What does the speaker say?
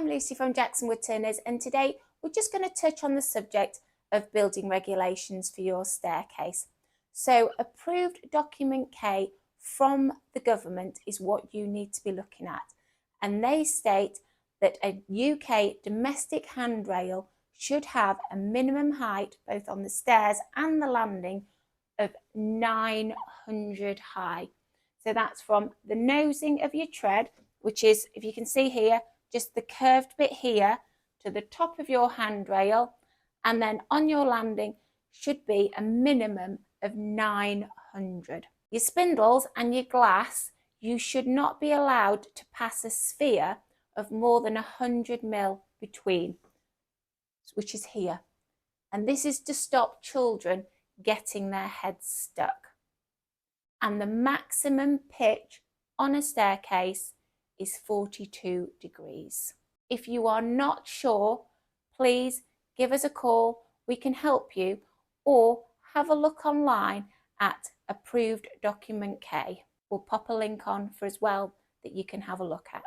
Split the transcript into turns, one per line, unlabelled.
I'm Lucy from Jackson Woodturners, and today we're just going to touch on the subject of building regulations for your staircase. So approved document K from the government is what you need to be looking at, and they state that a UK domestic handrail should have a minimum height both on the stairs and the landing of 900 high. So that's from the nosing of your tread, which is, if you can see here, just the curved bit here to the top of your handrail, and then on your landing should be a minimum of 900. Your spindles and your glass, you should not be allowed to pass a sphere of more than 100 mil between, which is here. And this is to stop children getting their heads stuck. And the maximum pitch on a staircase is 42 degrees. If you are not sure, please give us a call. We can help you, or have a look online at approved document K. We'll pop a link on for as well that you can have a look at.